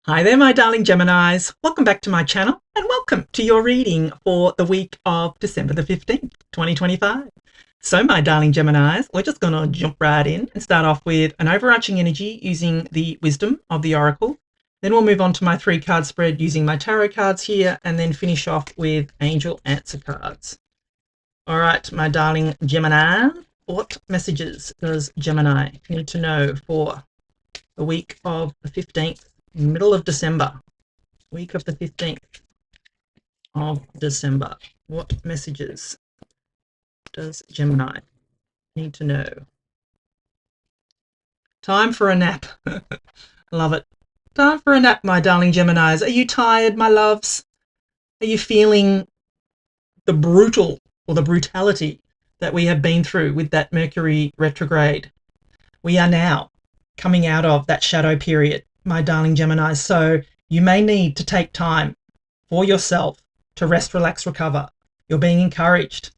Hi there, my darling Geminis. Welcome back to my channel and welcome to your reading for the week of December the 15th, 2025. So, my darling Geminis, we're just going to jump right in and start off with an overarching energy using the wisdom of the oracle. Then we'll move on to my 3-card spread using my tarot cards here and then finish off with angel answer cards. All right, my darling Gemini, what messages does Gemini need to know for the week of the 15th? Middle of December, week of the 15th of December. What messages does Gemini need to know? Time for a nap. Love it. Time for a nap, my darling Geminis. Are you tired, my loves? Are you feeling the brutality that we have been through with that Mercury retrograde? We are now coming out of that shadow period, my darling Gemini. So you may need to take time for yourself to rest, relax, recover. You're being encouraged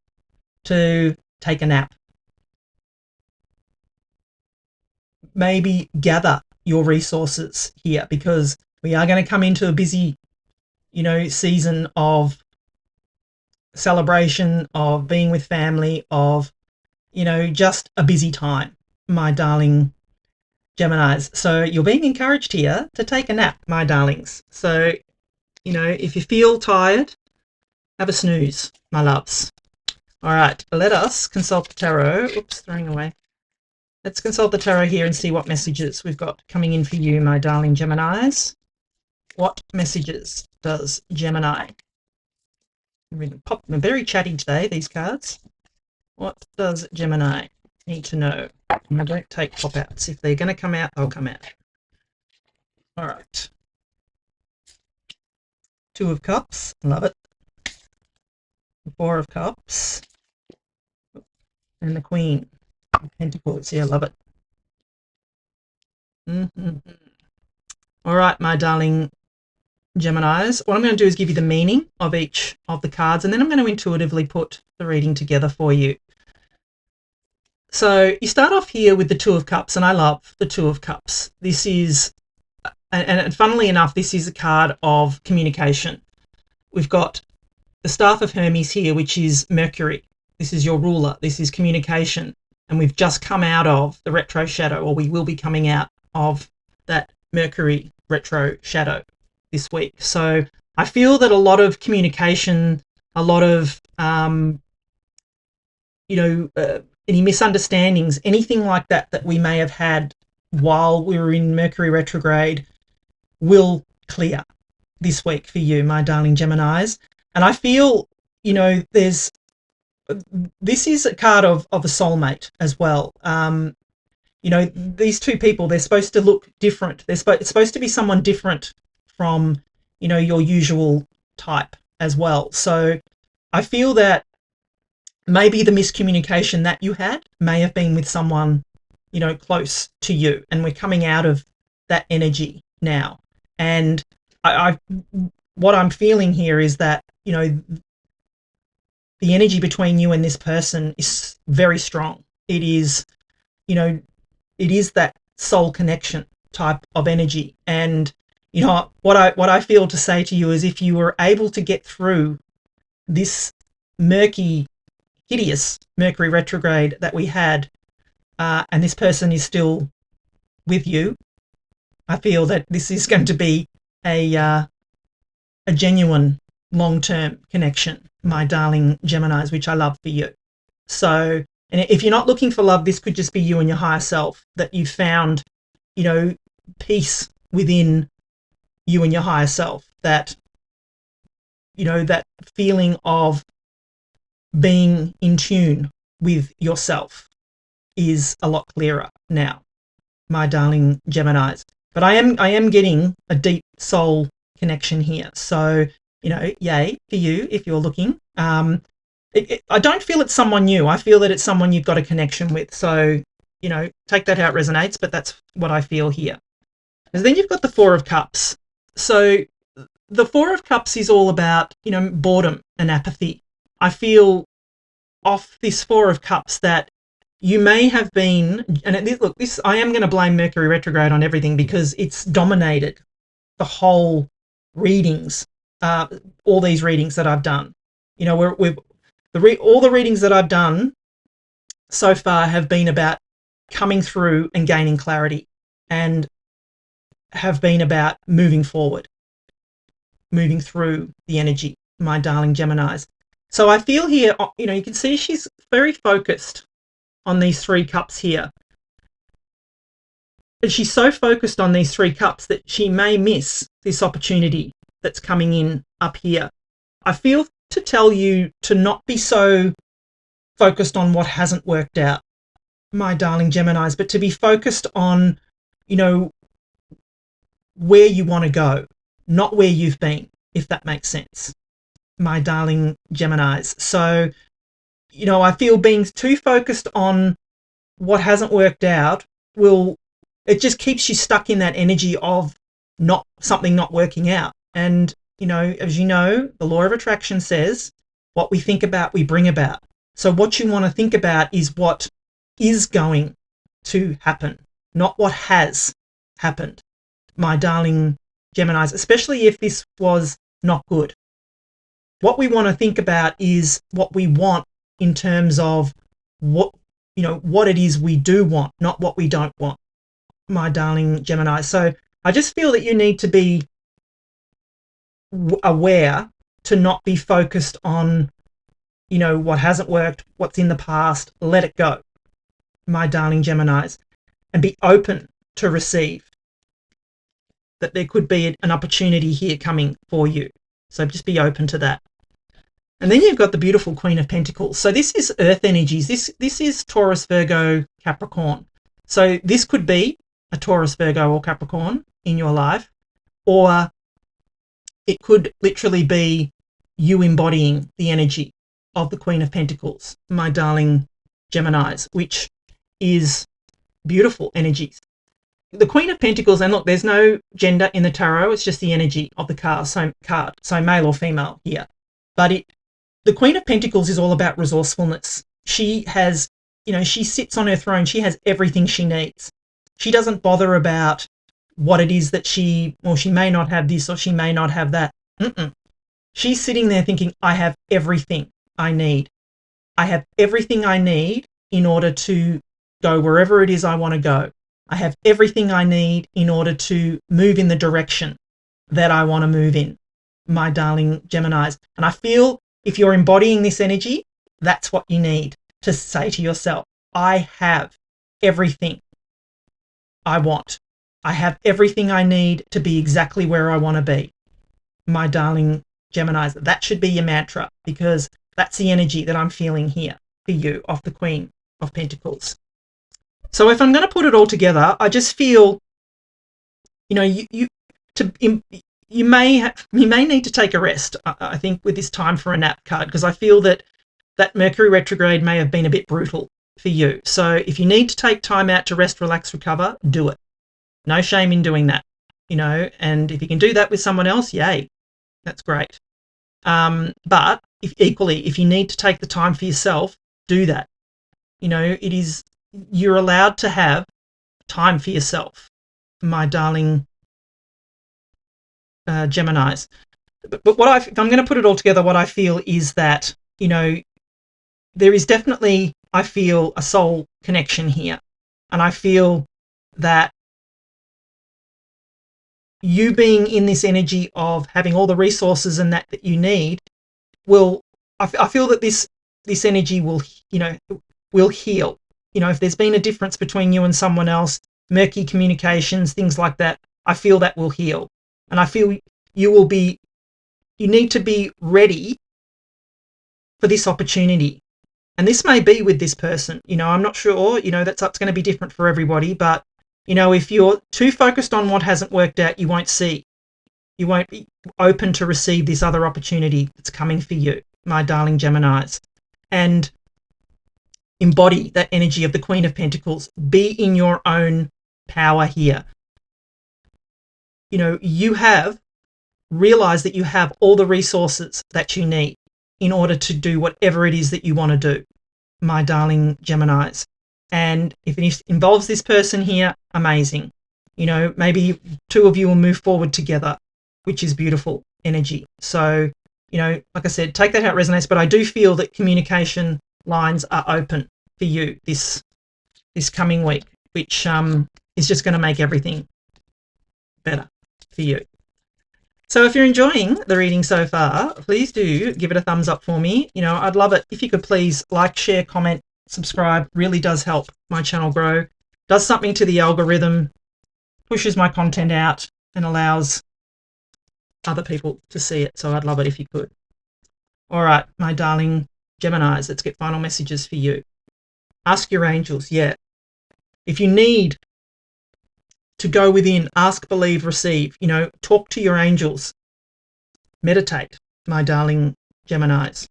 to take a nap. Maybe gather your resources here because we are going to come into a busy, season of celebration, of being with family, of, just a busy time, my darling Geminis. So you're being encouraged here to take a nap, my darlings. So, if you feel tired, have a snooze, my loves. All right, let us consult the tarot. Oops, throwing away. Let's consult the tarot here and see what messages we've got coming in for you, my darling Geminis. What messages does Gemini? They're very chatty today, these cards. What does Gemini need to know? And I don't take pop-outs. If they're going to come out, they'll come out. All right. 2 of Cups. Love it. 4 of Cups. And the Queen of Pentacles. Yeah, love it. All right, my darling Geminis. What I'm going to do is give you the meaning of each of the cards, and then I'm going to intuitively put the reading together for you. So you start off here with the 2 of Cups, and I love the 2 of Cups. This is, and funnily enough, this is a card of communication. We've got the Staff of Hermes here, which is Mercury. This is your ruler. This is communication. And we've just come out of the retro shadow, or we will be coming out of that Mercury retro shadow this week. So I feel that a lot of communication, a lot of, any misunderstandings, anything like that that we may have had while we were in Mercury retrograde will clear this week for you, my darling Geminis. And I feel, this is a card of a soulmate as well. These 2 people, they're supposed to look different. It's supposed to be someone different from, your usual type as well. So I feel that maybe the miscommunication that you had may have been with someone, close to you, and we're coming out of that energy now. And what I'm feeling here is that, the energy between you and this person is very strong. It is, it is that soul connection type of energy. And, what I feel to say to you is if you were able to get through this murky, hideous Mercury retrograde that we had, and this person is still with you, I feel that this is going to be a genuine long-term connection, my darling Geminis, which I love for you. So, and if you're not looking for love, this could just be you and your higher self, that you found, peace within you and your higher self, that, that feeling of being in tune with yourself is a lot clearer now, my darling Geminis. But I am getting a deep soul connection here. So, yay for you if you're looking. I don't feel it's someone new. I feel that it's someone you've got a connection with. So, take that how it resonates, but that's what I feel here. And then you've got the 4 of Cups. So the 4 of Cups is all about, boredom and apathy. I feel off this 4 of Cups that you may have been, and look, I am going to blame Mercury retrograde on everything because it's dominated the whole readings, all these readings that I've done. You know, all the readings that I've done so far have been about coming through and gaining clarity, and have been about moving forward, moving through the energy, my darling Geminis. So I feel here, you know, you can see she's very focused on these 3 cups here. But she's so focused on these 3 cups that she may miss this opportunity that's coming in up here. I feel to tell you to not be so focused on what hasn't worked out, my darling Geminis, but to be focused on, you know, where you want to go, not where you've been, if that makes sense, my darling Geminis. So, you know, I feel being too focused on what hasn't worked out it just keeps you stuck in that energy of something not working out. And, you know, as you know, the law of attraction says, what we think about, we bring about. So what you want to think about is what is going to happen, not what has happened, my darling Geminis, especially if this was not good. What we want to think about is what we want in terms of what it is we do want, not what we don't want, my darling Gemini. So I just feel that you need to be aware to not be focused on, you know, what hasn't worked, what's in the past. Let it go, my darling Geminis, and be open to receive that there could be an opportunity here coming for you. So just be open to that. And then you've got the beautiful Queen of Pentacles. So this is earth energies. This is Taurus, Virgo, Capricorn. So this could be a Taurus, Virgo, or Capricorn in your life, or it could literally be you embodying the energy of the Queen of Pentacles, my darling Geminis, which is beautiful energies. The Queen of Pentacles, and look, there's no gender in the tarot, it's just the energy of the card, so male or female here. But the Queen of Pentacles is all about resourcefulness. She has, you know, she sits on her throne, she has everything she needs. She doesn't bother about what it is that she may not have this or she may not have that. She's sitting there thinking, I have everything I need. I have everything I need in order to go wherever it is I want to go. I have everything I need in order to move in the direction that I want to move in, my darling Geminis. And I feel if you're embodying this energy, that's what you need to say to yourself. I have everything I want. I have everything I need to be exactly where I want to be, my darling Geminis. That should be your mantra, because that's the energy that I'm feeling here for you of the Queen of Pentacles. So if I'm going to put it all together, I just feel, you know, you may need to take a rest, I think, with this time for a nap card, because I feel that Mercury retrograde may have been a bit brutal for you. So if you need to take time out to rest, relax, recover, do it. No shame in doing that, you know, and if you can do that with someone else, yay, that's great. But if you need to take the time for yourself, do that. You know, you're allowed to have time for yourself, my darling Geminis. But if I'm going to put it all together, what I feel is that, you know, there is definitely, I feel, a soul connection here. And I feel that you being in this energy of having all the resources and that you need I feel that this energy will, you know, will heal. You know, if there's been a difference between you and someone else, murky communications, things like that, I feel that will heal. And I feel you need to be ready for this opportunity. And this may be with this person, you know, I'm not sure, you know, that's going to be different for everybody. But, you know, if you're too focused on what hasn't worked out, you won't be open to receive this other opportunity that's coming for you, my darling Geminis. And embody that energy of the Queen of Pentacles. Be in your own power here. You know, realize that you have all the resources that you need in order to do whatever it is that you want to do, my darling Geminis. And if it involves this person here, amazing. maybe two of you will move forward together, which is beautiful energy. So, like I said, take that how it resonates, but I do feel that communication lines are open for you this coming week, which is just going to make everything better for you. So if you're enjoying the reading so far, please do give it a thumbs up for me. I'd love it if you could please like, share, comment, subscribe. Really does help my channel grow. Does something to the algorithm, pushes my content out and allows other people to see it. So I'd love it if you could. All right, my darling Geminis, let's get final messages for you. Ask your angels. Yeah. If you need to go within, ask, believe, receive, talk to your angels, meditate, my darling Geminis.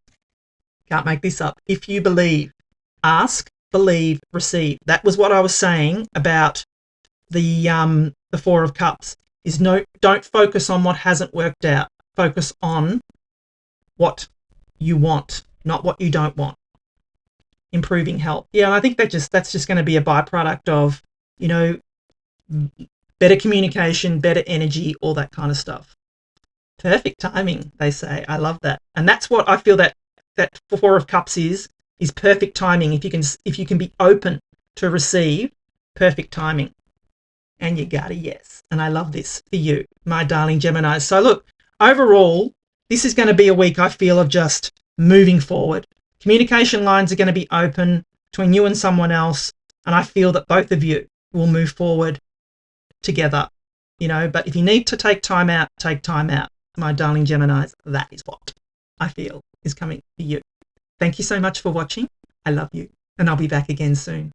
Can't make this up. If you believe, ask, believe, receive. That was what I was saying about the Four of Cups, is don't focus on what hasn't worked out. Focus on what you want, not what you don't want. Improving health. Yeah, and I think that's just going to be a byproduct of, better communication, better energy, all that kind of stuff. Perfect timing, they say. I love that. And that's what I feel that Four of Cups is perfect timing. If you can be open to receive, perfect timing. And you got a yes. And I love this for you, my darling Geminis. So look, overall, this is going to be a week, I feel, of just moving forward. Communication lines are going to be open between you and someone else. And I feel that both of you will move forward together, but if you need to take time out, my darling Geminis. That is what I feel is coming for you. Thank you so much for watching. I love you, and I'll be back again soon.